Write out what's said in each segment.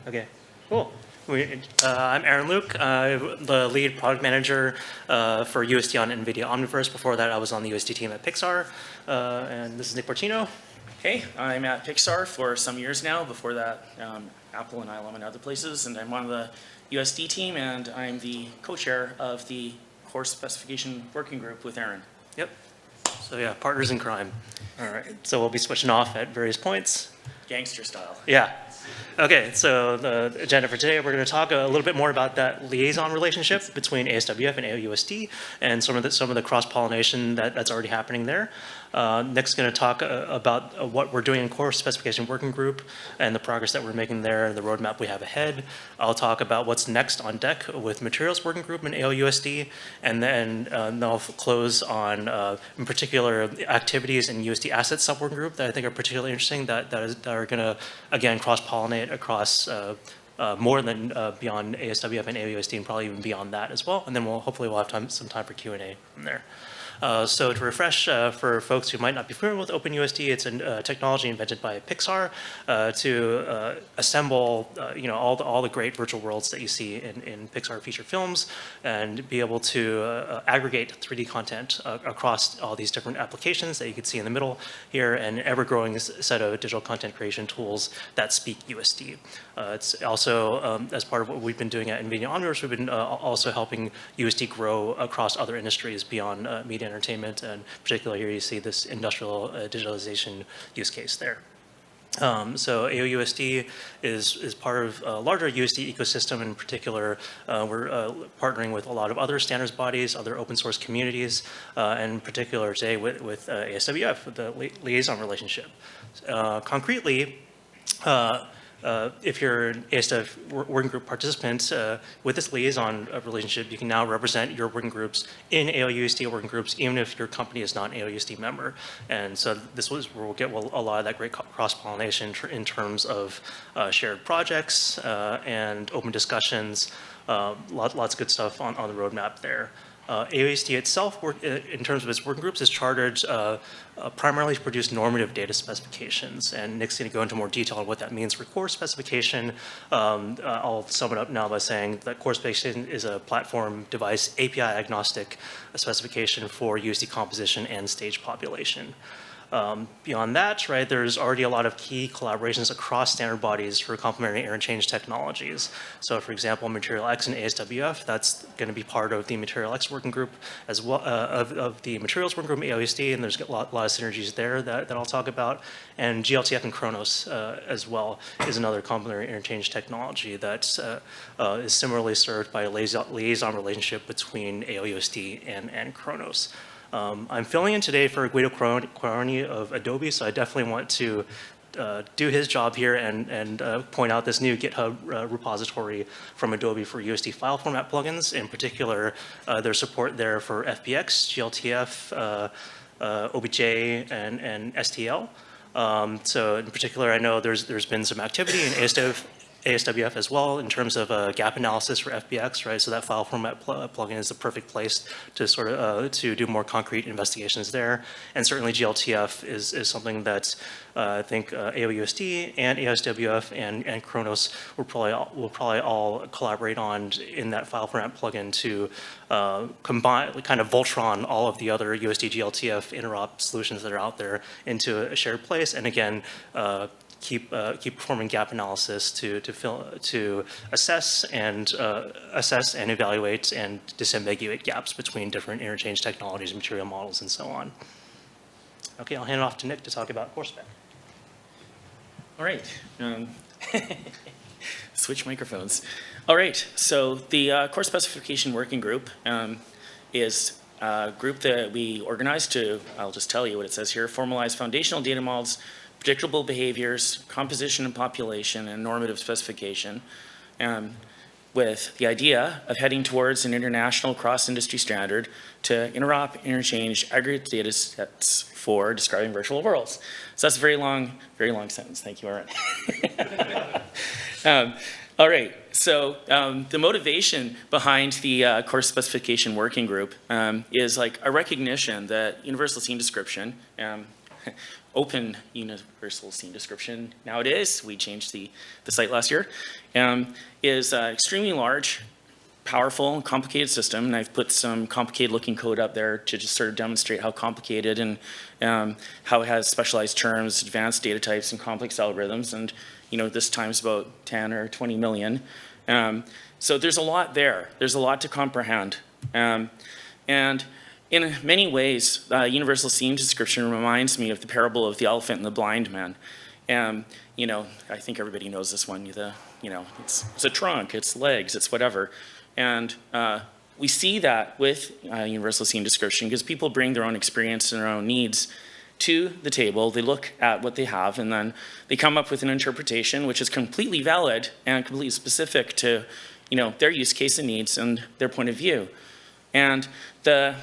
Okay, cool. I'm Aaron Luke, the lead product manager for USD on Nvidia Omniverse. Before that, I was on the USD team at Pixar. And this is Nick Porcino. Hey, I'm at Pixar for some years now. Before that, Apple and ILM and other places. And I'm on the USD team, and I'm the co-chair of the course specification working group with Aaron. Yep. So yeah, partners in crime. All right. So we'll be switching off at various points. Gangster style. Yeah. Okay, so the agenda for today, we're going to talk a little bit more about that liaison relationship between ASWF and AOUSD and some of the cross-pollination that's already happening there. Nick's going to talk about what we're doing in course specification working group and the progress that we're making there and the roadmap we have ahead. I'll talk about what's next on deck with materials working group in AOUSD, and then I'll close on, in particular, activities in USD assets subworking group that I think are particularly interesting that are going to, again, cross-pollinate across more than beyond ASWF and AOUSD, and probably even beyond that as well. And then hopefully we'll have some time for Q&A from there. So to refresh, for folks who might not be familiar with OpenUSD, it's a technology invented by Pixar to assemble all the great virtual worlds that you see in Pixar feature films and be able to aggregate 3D content across all these different applications that you can see in the middle here, and ever-growing set of digital content creation tools that speak USD. It's also, as part of what we've been doing at Nvidia Omniverse, we've been also helping USD grow across other industries beyond media entertainment, and particularly here you see this industrial digitalization use case there. So AOUSD is part of a larger USD ecosystem. In particular, we're partnering with a lot of other standards bodies, other open source communities, and in particular today with ASWF, with the liaison relationship. Concretely, if you're an ASWF working group participant, with this liaison relationship, you can now represent your working groups in AOUSD working groups, even if your company is not an AOUSD member. And so this was where we'll get a lot of that great cross-pollination in terms of shared projects and open discussions, lots of good stuff on the roadmap there. AOUSD itself, in terms of its working groups, is chartered primarily to produce normative data specifications. And Nick's going to go into more detail on what that means for course specification. I'll sum it up now by saying that course specification is a platform device API agnostic specification for USD composition and stage population. Beyond that, right, there's already a lot of key collaborations across standard bodies for complementary interchange technologies. So for example, Material X and ASWF, that's going to be part of the Material X working group as well, of the Materials working group AOUSD, and there's a lot of synergies there that I'll talk about. And glTF and Chronos as well is another complementary interchange technology that is similarly served by a liaison relationship between AOUSD and Chronos. I'm filling in today for Guido Quaroni of Adobe, so I definitely want to do his job here and point out this new GitHub repository from Adobe for USD file format plugins. In particular, their support there for FBX, glTF, OBJ, and STL. So in particular, I know there's been some activity in ASWF as well in terms of gap analysis for FBX, right? So that file format plugin is the perfect place to sort of to do more concrete investigations there. And certainly glTF is something that I think AOUSD and ASWF and Chronos will probably all collaborate on in that file format plugin to combine, kind of Voltron all of the other USD glTF interop solutions that are out there into a shared place. And again, keep performing gap analysis to assess and evaluate and disambiguate gaps between different interchange technologies, material models, and so on. Okay, I'll hand it off to Nick to talk about course spec. All right. Switch microphones. All right. So the course specification working group is a group that we organized to, I'll just tell you what it says here, formalize foundational data models, predictable behaviors, composition and population, and normative specification, with the idea of heading towards an international cross-industry standard to interop, interchange, aggregate data sets for describing virtual worlds. So that's a very long sentence. Thank you, Aaron. All right, so the motivation behind the course specification working group is like a recognition that universal scene description, open universal scene description nowadays, we changed the site last year, is extremely large, powerful, and complicated system. And I've put some complicated looking code up there to just sort of demonstrate how complicated and how it has specialized terms, advanced data types, and complex algorithms. And this time's about 10 or 20 million. So there's a lot there. There's a lot to comprehend. And in many ways, universal scene description reminds me of the parable of the elephant and the blind man. I think everybody knows this one. It's a trunk, it's legs, it's whatever. And we see that with universal scene description because people bring their own experience and their own needs to the table. They look at what they have, and then they come up with an interpretation which is completely valid and completely specific to their use case and needs and their point of view. And the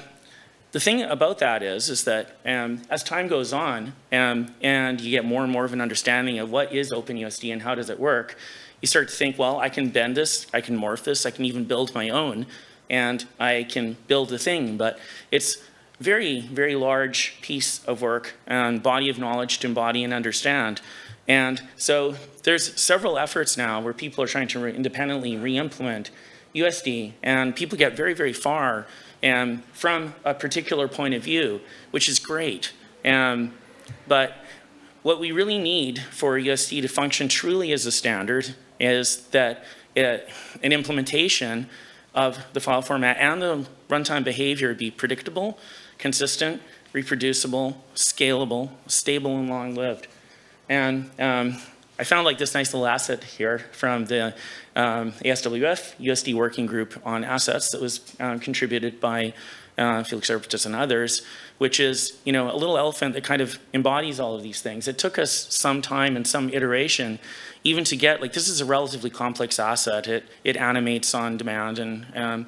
thing about that is that as time goes on and you get more and more of an understanding of what is OpenUSD and how does it work, you start to think, well, I can bend this, I can morph this, I can even build my own, and I can build the thing. But it's very, very large piece of work and body of knowledge to embody and understand. And so there's several efforts now where people are trying to independently re-implement USD, and people get very, very far from a particular point of view, which is great. But what we really need for USD to function truly as a standard is that an implementation of the file format and the runtime behavior be predictable, consistent, reproducible, scalable, stable, and long-lived. And I found this nice little asset here from the ASWF USD working group on assets that was contributed by Felix Arpitas and others, which is a little elephant that kind of embodies all of these things. It took us some time and some iteration even to get, this is a relatively complex asset. It animates on demand, and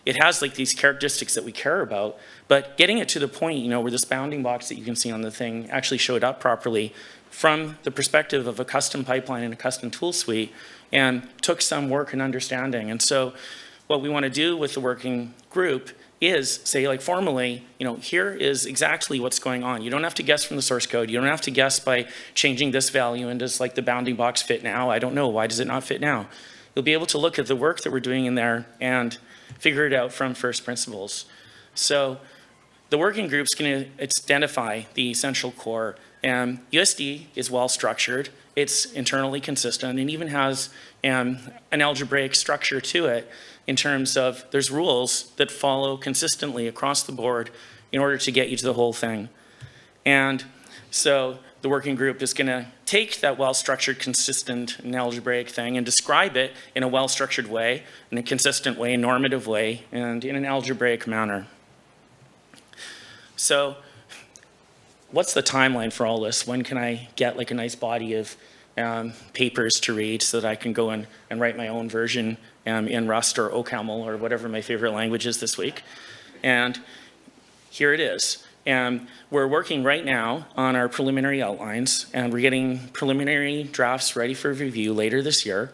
it has these characteristics that we care about, but getting it to the point, where this bounding box that you can see on the thing actually showed up properly from the perspective of a custom pipeline and a custom tool suite, and took some work and understanding. And so what we want to do with the working group is say, formally, here is exactly what's going on. You don't have to guess from the source code. You don't have to guess by changing this value, and does the bounding box fit now? I don't know. Why does it not fit now? You'll be able to look at the work that we're doing in there and figure it out from first principles. So the working group's going to identify the essential core. USD is well structured. It's internally consistent and even has an algebraic structure to it in terms of there's rules that follow consistently across the board in order to get you to the whole thing. And so the working group is going to take that well-structured, consistent, and algebraic thing and describe it in a well-structured way, in a consistent way, normative way, and in an algebraic manner. So what's the timeline for all this? When can I get a nice body of papers to read so that I can go and write my own version in Rust or OCaml or whatever my favorite language is this week? And here it is. We're working right now on our preliminary outlines, and we're getting preliminary drafts ready for review later this year.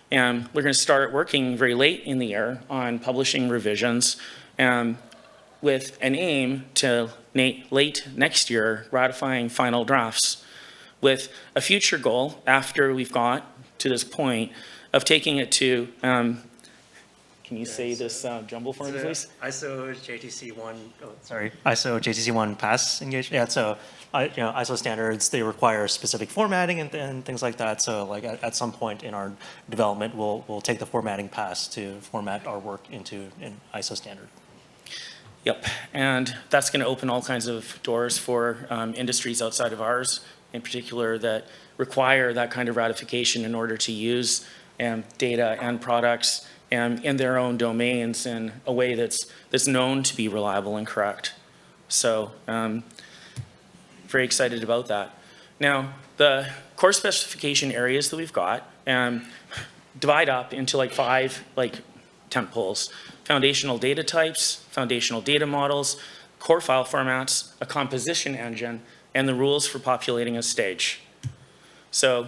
And we're going to start working very late in the year on publishing revisions with an aim to late next year ratifying final drafts, with a future goal after we've got to this point of taking it to, can you say this jumble for me, please? ISO JTC1 pass engagement. Yeah, so ISO standards, they require specific formatting and things like that. So at some point in our development, we'll take the formatting pass to format our work into an ISO standard. Yep, and that's going to open all kinds of doors for industries outside of ours, in particular, that require that kind of ratification in order to use data and products in their own domains in a way that's known to be reliable and correct. So very excited about that. Now, the core specification areas that we've got divide up into 5 tent poles: foundational data types, foundational data models, core file formats, a composition engine, and the rules for populating a stage. So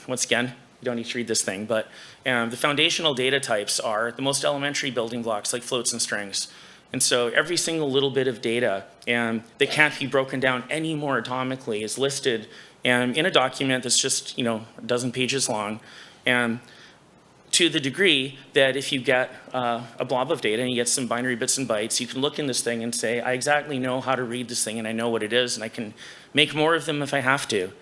once again, you don't need to read this thing, but the foundational data types are the most elementary building blocks like floats and strings. And so every single little bit of data that can't be broken down any more atomically is listed in a document that's just, a dozen pages long. And to the degree that if you get a blob of data and you get some binary bits and bytes, you can look in this thing and say, I exactly know how to read this thing and I know what it is and I can make more of them if I have to.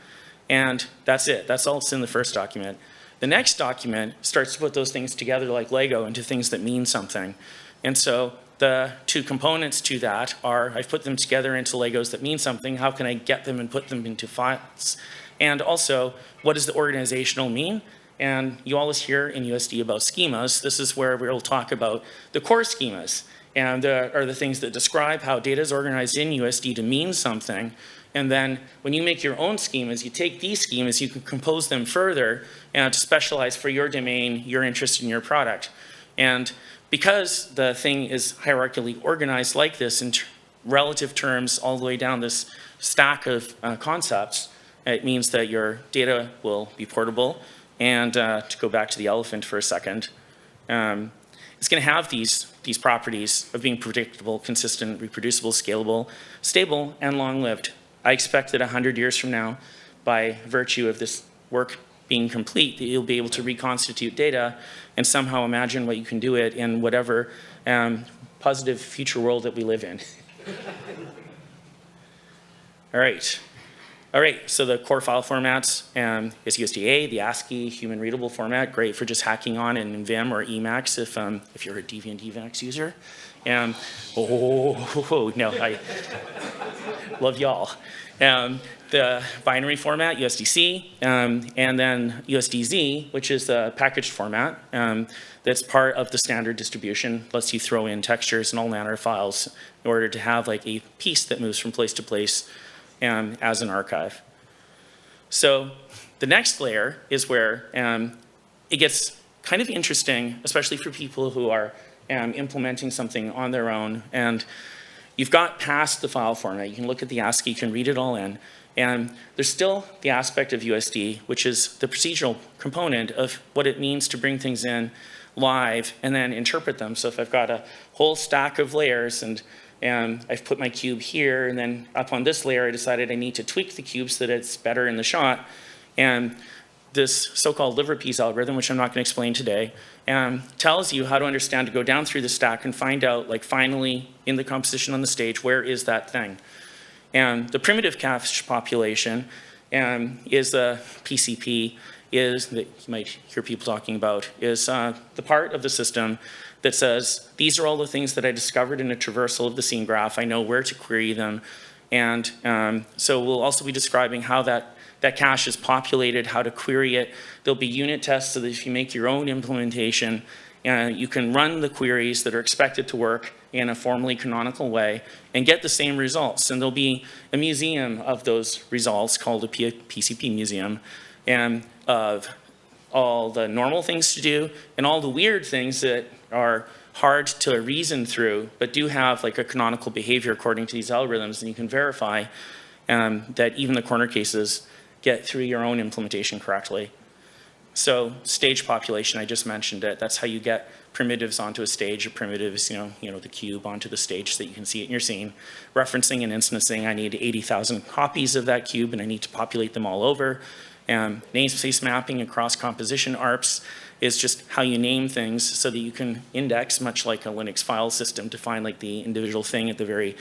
And that's it. That's all that's in the first document. The next document starts to put those things together like Lego into things that mean something. And so the two components to that are, I've put them together into Legos that mean something. How can I get them and put them into files? And also, what does the organizational mean? And you always hear in USD about schemas. This is where we'll talk about the core schemas. And are the things that describe how data is organized in USD to mean something. And then when you make your own schemas, you take these schemas, you can compose them further and to specialize for your domain, your interest in your product. And because the thing is hierarchically organized like this in relative terms all the way down this stack of concepts, it means that your data will be portable. And to go back to the elephant for a second, it's going to have these properties of being predictable, consistent, reproducible, scalable, stable, and long-lived. I expect that 100 years from now, by virtue of this work being complete, that you'll be able to reconstitute data and somehow imagine what you can do it in whatever positive future world that we live in. All right. All right, so the core file formats is USDA, the ASCII human readable format, great for just hacking on in Vim or Emacs if you're a Debian Emacs user. No, I love y'all. The binary format, USDC, and then USDZ, which is the packaged format that's part of the standard distribution, lets you throw in textures and all manner of files in order to have like a piece that moves from place to place as an archive. So the next layer is where it gets kind of interesting, especially for people who are implementing something on their own. And you've got past the file format. You can look at the ASCII, you can read it all in. And there's still the aspect of USD, which is the procedural component of what it means to bring things in live and then interpret them. So if I've got a whole stack of layers and I've put my cube here, and then up on this layer, I decided I need to tweak the cube so that it's better in the shot. And this so-called liver piece algorithm, which I'm not going to explain today, tells you how to understand to go down through the stack and find out, like finally, in the composition on the stage, where is that thing? And the primitive cache population is a PCP, that you might hear people talking about, is the part of the system that says, these are all the things that I discovered in a traversal of the scene graph. I know where to query them. And so we'll also be describing how that cache is populated, how to query it. There'll be unit tests so that if you make your own implementation, you can run the queries that are expected to work in a formally canonical way and get the same results. And there'll be a museum of those results called a PCP museum, and of all the normal things to do and all the weird things that are hard to reason through, but do have like a canonical behavior according to these algorithms, and you can verify that even the corner cases get through your own implementation correctly. So stage population, I just mentioned it. That's how you get primitives onto a stage, or primitives, the cube onto the stage so that you can see it in your scene. Referencing and instancing, I need 80,000 copies of that cube and I need to populate them all over. Namespace mapping across composition ARPs is just how you name things so that you can index, much like a Linux file system, to find like the individual thing at the very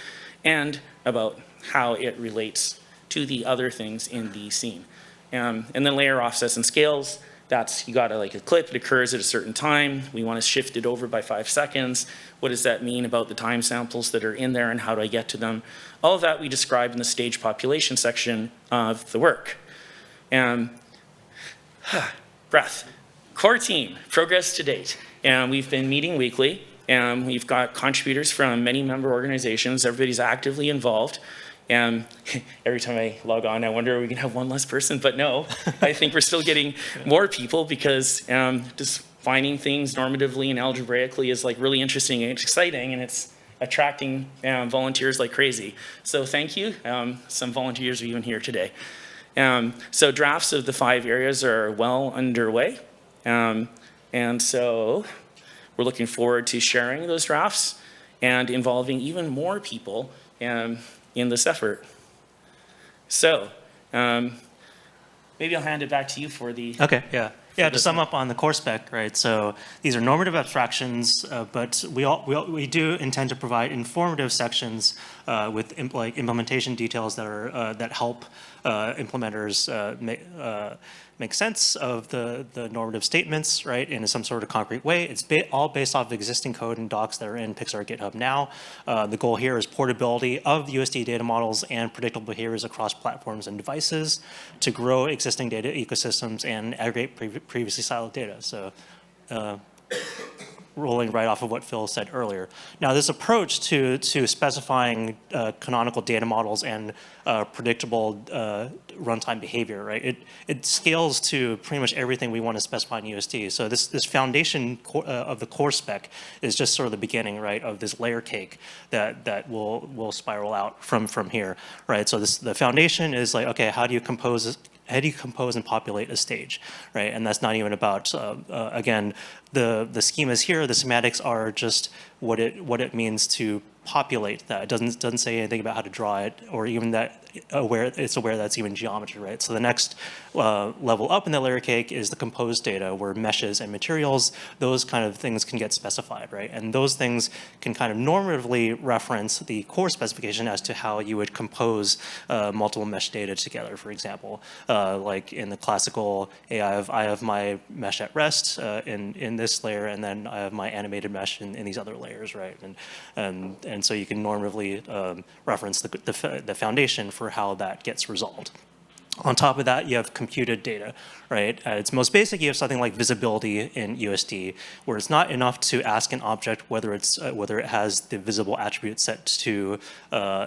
end about how it relates to the other things in the scene. And then layer offsets and scales. That's, you got like a clip, it occurs at a certain time. We want to shift it over by 5 seconds. What does that mean about the time samples that are in there and how do I get to them? All of that we describe in the stage population section of the work. Breath. Core team, progress to date. We've been meeting weekly. We've got contributors from many member organizations. Everybody's actively involved. Every time I log on, I wonder, are we going to have one less person? But no, I think we're still getting more people because just finding things normatively and algebraically is like really interesting and exciting, and it's attracting volunteers like crazy. So thank you. Some volunteers are even here today. So drafts of the 5 areas are well underway. And so we're looking forward to sharing those drafts. and involving even more people in this effort. So maybe I'll hand it back to you for the... Okay, yeah. Yeah, to this sum one. up on the core spec, right? So these are normative abstractions, but we do intend to provide informative sections with like implementation details that are that help implementers make sense of the normative statements, right, in some sort of concrete way. It's all based off of existing code and docs that are in Pixar GitHub now. The goal here is portability of USD data models and predictable behaviors across platforms and devices to grow existing data ecosystems and aggregate previously siloed data. So rolling right off of what Phil said earlier. Now, this approach to specifying canonical data models and predictable runtime behavior, right? It scales to pretty much everything we want to specify in USD. So this foundation of the core spec is just sort of the beginning, right, of this layer cake that will spiral out from here, right? So the foundation is like, okay, how do you compose and populate a stage, right? And that's not even about, again, the schemas here, the semantics are just what it means to populate that. It doesn't say anything about how to draw it, or even that it's aware that's even geometry, right? So the next level up in the layer cake is the composed data, where meshes and materials, those kind of things can get specified, right? And those things can kind of normatively reference the core specification as to how you would compose multiple mesh data together, for example. Like in the classical, hey, I have my mesh at rest in this layer, and then I have my animated mesh in these other layers, right? And so you can normatively reference the foundation for how that gets resolved. On top of that, you have computed data, right? At its most basic, you have something like visibility in USD, where it's not enough to ask an object whether it has the visible attribute set to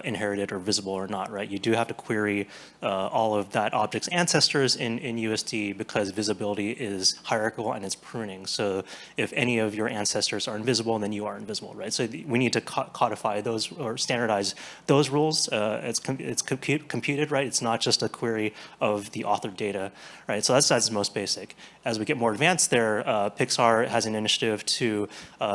inherited or visible or not, right? You do have to query all of that object's ancestors in USD, because visibility is hierarchical and it's pruning. So if any of your ancestors are invisible, then you are invisible, right? So we need to codify those or standardize those rules. It's computed, right? It's not just a query of the authored data, right? So that's most basic. As we get more advanced there, Pixar has an initiative to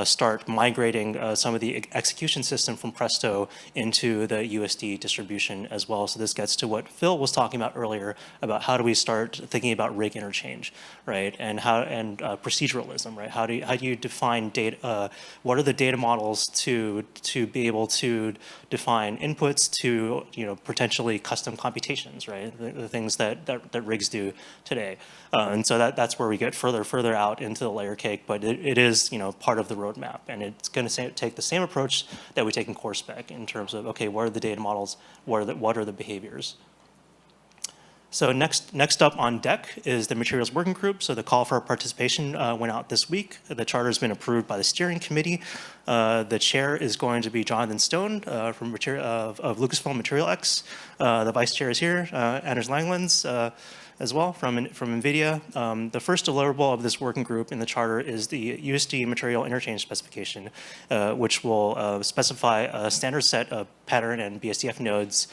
start migrating some of the execution system from Presto into the USD distribution as well. So this gets to what Phil was talking about earlier about how do we start thinking about rig interchange, right? And proceduralism, right? How do you define data? What are the data models to be able to define inputs to potentially custom computations, right? The things that rigs do today, and so that's where we get further out into the layer cake. But it is part of the roadmap, and it's going to take the same approach that we take in core spec in terms of, okay, what are the data models, what are the behaviors. So next up on deck is the materials working group. So the call for participation went out this week. The charter has been approved by the steering committee. The chair is going to be Jonathan Stone from of Lucasfilm Material X. The vice chair is here, Anders Langlands, as well from Nvidia. The first deliverable of this working group in the charter is the USD material interchange specification, which will specify a standard set of pattern and BSDF nodes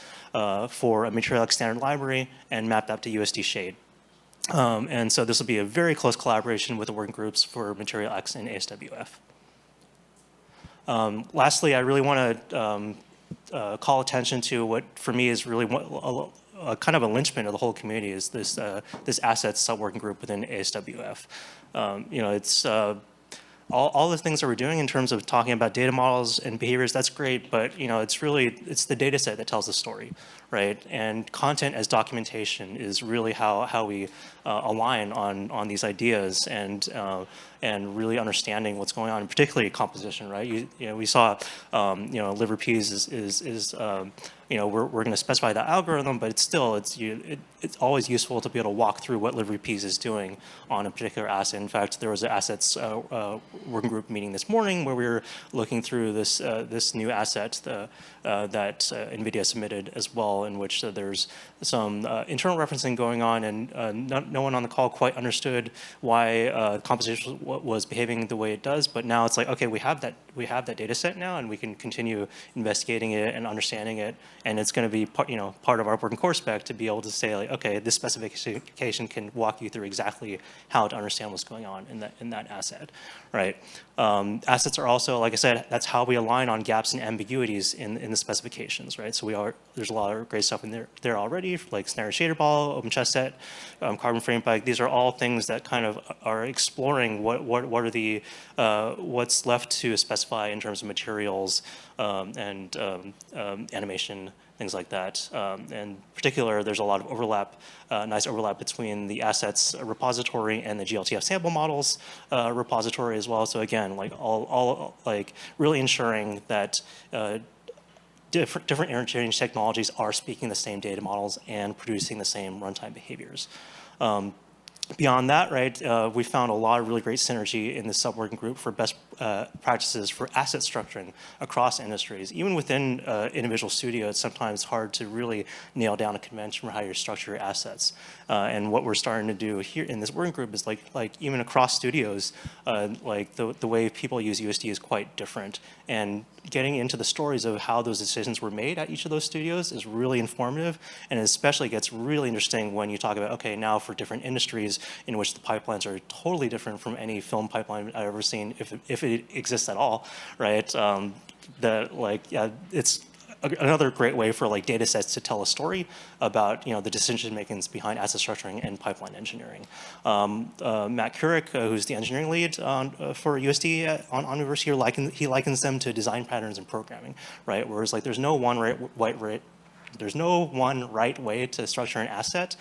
for a Material X standard library and mapped up to USD shade. And so this will be a very close collaboration with the working groups for Material X and ASWF. Lastly, I really want to call attention to what for me is really kind of a linchpin of the whole community is this assets sub-working group within ASWF. It's all the things that we're doing in terms of talking about data models and behaviors, that's great, but it's the data set that tells the story, right? And content as documentation is really how we align on these ideas and really understanding what's going on, particularly composition, right? We saw liver peas is we're going to specify the algorithm, but it's always useful to be able to walk through what liver peas is doing on a particular asset. In fact, there was an assets working group meeting this morning where we were looking through this new asset that Nvidia submitted as well, in which there's some internal referencing going on, and no one on the call quite understood why composition was behaving the way it does. But now it's like, okay, we have that data set now, and we can continue investigating it and understanding it and it's going to be part of our working core spec to be able to say like, okay, this specification can walk you through exactly how to understand what's going on in that asset, right? Assets are also, like I said, that's how we align on gaps and ambiguities in the specifications, right? So there's a lot of great stuff in there already, like standard shader ball, open chess set, carbon frame bike. These are all things that kind of are exploring what are the what's left to specify in terms of materials and animation, things like that. In particular, there's a lot of overlap, nice overlap between the assets repository and the glTF sample models repository as well. So again, like all like really ensuring that different interchange technologies are speaking the same data models and producing the same runtime behaviors. Beyond that, right, we found a lot of really great synergy in the sub-working group for best practices for asset structuring across industries. Even within individual studios, it's sometimes hard to really nail down a convention for how you structure your assets. And what we're starting to do here in this working group is like even across studios, like the way people use USD is quite different. And getting into the stories of how those decisions were made at each of those studios is really informative, and it especially gets really interesting when you talk about, okay, now for different industries in which the pipelines are totally different from any film pipeline I've ever seen, if it exists at all, right? It's another great way for like data sets to tell a story about the decision makings behind asset structuring and pipeline engineering. Matt Keurig, who's the engineering lead for USD on Omniverse here, he likens them to design patterns in programming, right? Whereas like there's no one right way to structure an asset,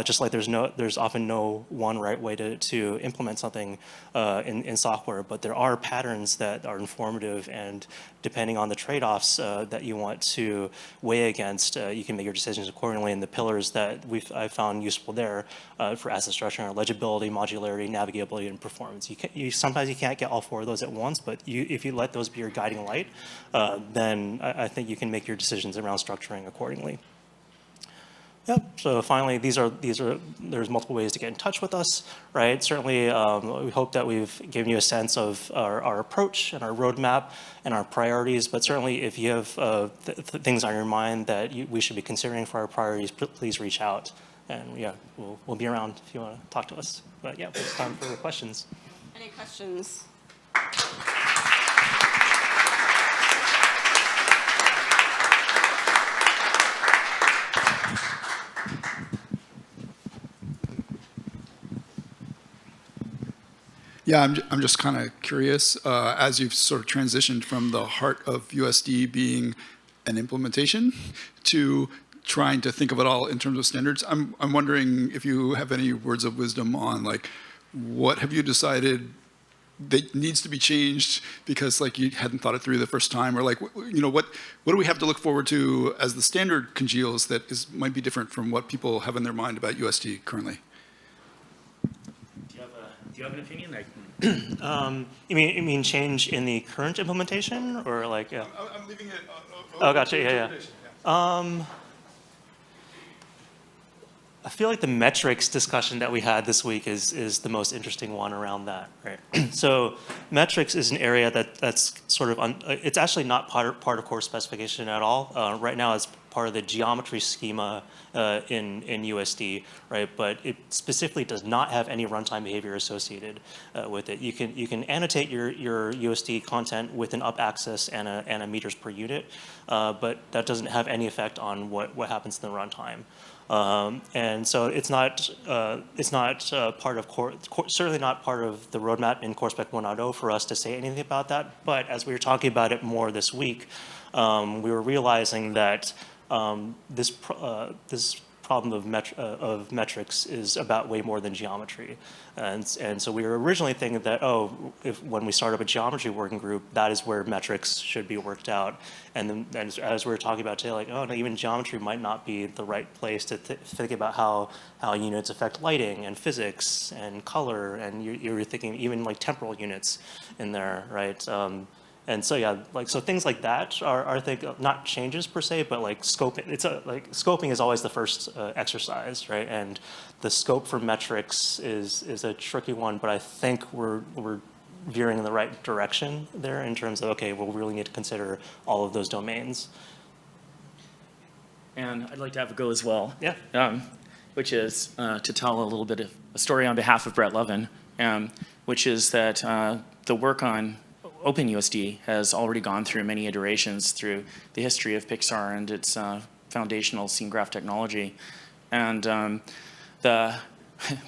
just like there's often no one right way to implement something in software, but there are patterns that are informative, and depending on the trade-offs that you want to weigh against, you can make your decisions accordingly. And the pillars that I've found useful there for asset structure are legibility, modularity, navigability, and performance. Sometimes you can't get all four of those at once, but if you let those be your guiding light, then I think you can make your decisions around structuring accordingly. Yep. So finally, there's multiple ways to get in touch with us, right? Certainly, we hope that we've given you a sense of our approach and our roadmap and our priorities. But certainly, if you have things on your mind that we should be considering for our priorities, please reach out. And yeah, we'll be around if you want to talk to us. But yeah, it's time for questions. Any questions? Yeah, I'm just kind of curious, as you've sort of transitioned from the heart of USD being an implementation to trying to think of it all in terms of standards. I'm wondering if you have any words of wisdom on like, what have you decided that needs to be changed because like you hadn't thought it through the first time, or like, what do we have to look forward to as the standard congeals that might be different from what people have in their mind about USD currently? Do you have an opinion? You mean change in the current implementation, or like yeah? I'm leaving it. Oh, gotcha. Yeah. I feel like the metrics discussion that we had this week is the most interesting one around that, right? So metrics is an area that's sort of it's actually not part of core specification at all. Right now, it's part of the geometry schema in USD, right? But it specifically does not have any runtime behavior associated with it. You can annotate your USD content with an up axis and a meters per unit, but that doesn't have any effect on what happens in the runtime. And so it's not part of core, certainly not part of the roadmap in Core Spec 1.0 for us to say anything about that. But as we were talking about it more this week, we were realizing that this problem of metrics is about way more than geometry, and so we were originally thinking that when we start up a geometry working group, that is where metrics should be worked out, and then as we were talking about today, like no, even geometry might not be the right place to think about how units affect lighting and physics and color, and you're thinking even like temporal units in there, right? And so yeah, so things like that are I think not changes per se, but like scoping. Scoping is always the first exercise, right? And the scope for metrics is a tricky one, but I think we're veering in the right direction there in terms of, okay, we'll really need to consider all of those domains. and I'd like to have a go as well. Yeah. Which is to tell a little bit of a story on behalf of Brett Levin, which is that the work on OpenUSD has already gone through many iterations through the history of Pixar and its foundational scene graph technology. And the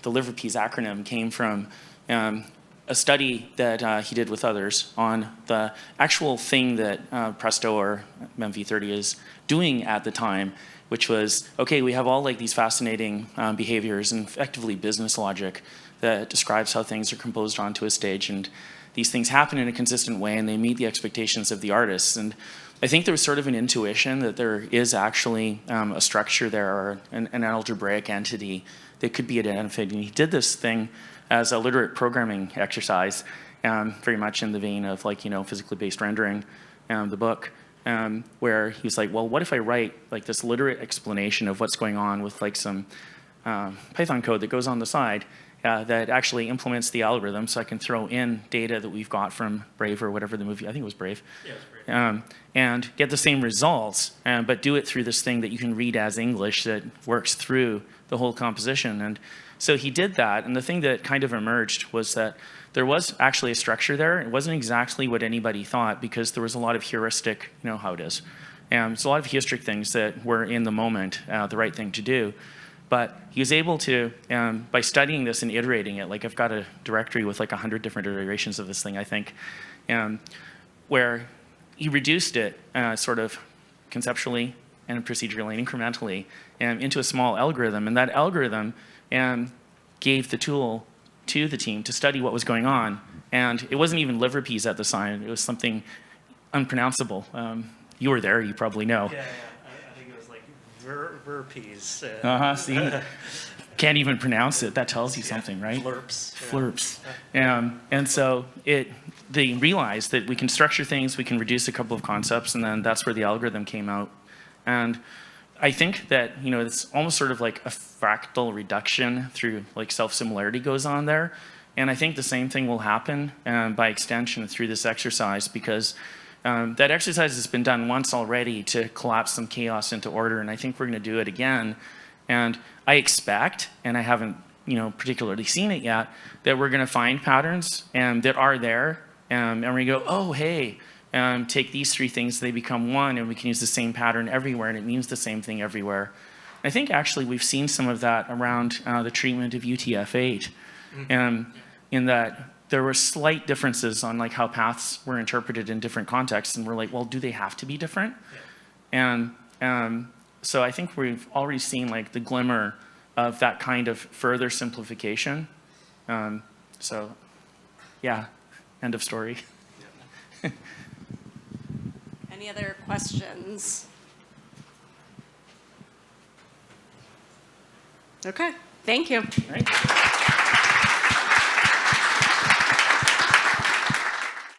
Liverpease acronym came from a study that he did with others on the actual thing that Presto or MV30 is doing at the time, which was, okay, we have all like these fascinating behaviors and effectively business logic that describes how things are composed onto a stage, and these things happen in a consistent way and they meet the expectations of the artists. And I think there was sort of an intuition that there is actually a structure there or an algebraic entity that could be identified. And he did this thing as a literate programming exercise, very much in the vein of like, physically based rendering, the book, where he was like, well, what if I write like this literate explanation of what's going on with like some Python code that goes on the side that actually implements the algorithm, so I can throw in data that we've got from Brave or whatever the movie, I think it was Brave. Yeah, it was Brave. And get the same results, but do it through this thing that you can read as English that works through the whole composition. And so he did that, and the thing that kind of emerged was that there was actually a structure there. It wasn't exactly what anybody thought because there was a lot of heuristic, you know how it is. There's a lot of heuristic things that were in the moment the right thing to do. But he was able to, by studying this and iterating it, like I've got a directory with like 100 different iterations of this thing, I think, where he reduced it sort of conceptually and procedurally and incrementally into a small algorithm. And that algorithm gave the tool to the team to study what was going on. And it wasn't even Liverpease at the time. It was something unpronounceable. You were there, you probably know. Yeah, I think it was like Verpease. See? Can't even pronounce it. That tells you something, right? Flurps. Flurps. And so they realized that we can structure things, we can reduce a couple of concepts, and then that's where the algorithm came out. And I think that, it's almost sort of like a fractal reduction through like self-similarity goes on there. And I think the same thing will happen by extension through this exercise, because that exercise has been done once already to collapse some chaos into order, and I think we're going to do it again. And I expect, and I haven't particularly seen it yet, that we're going to find patterns that are there, and we're going to go, oh, hey, take these three things, they become one, and we can use the same pattern everywhere, and it means the same thing everywhere. I think actually we've seen some of that around the treatment of UTF-8, in that there were slight differences on like how paths were interpreted in different contexts, and we're like, well, do they have to be different? Yeah. And so I think we've already seen like the glimmer of that kind of further simplification. So yeah, end of story. Yeah. Any other questions? Okay, thank you. All right.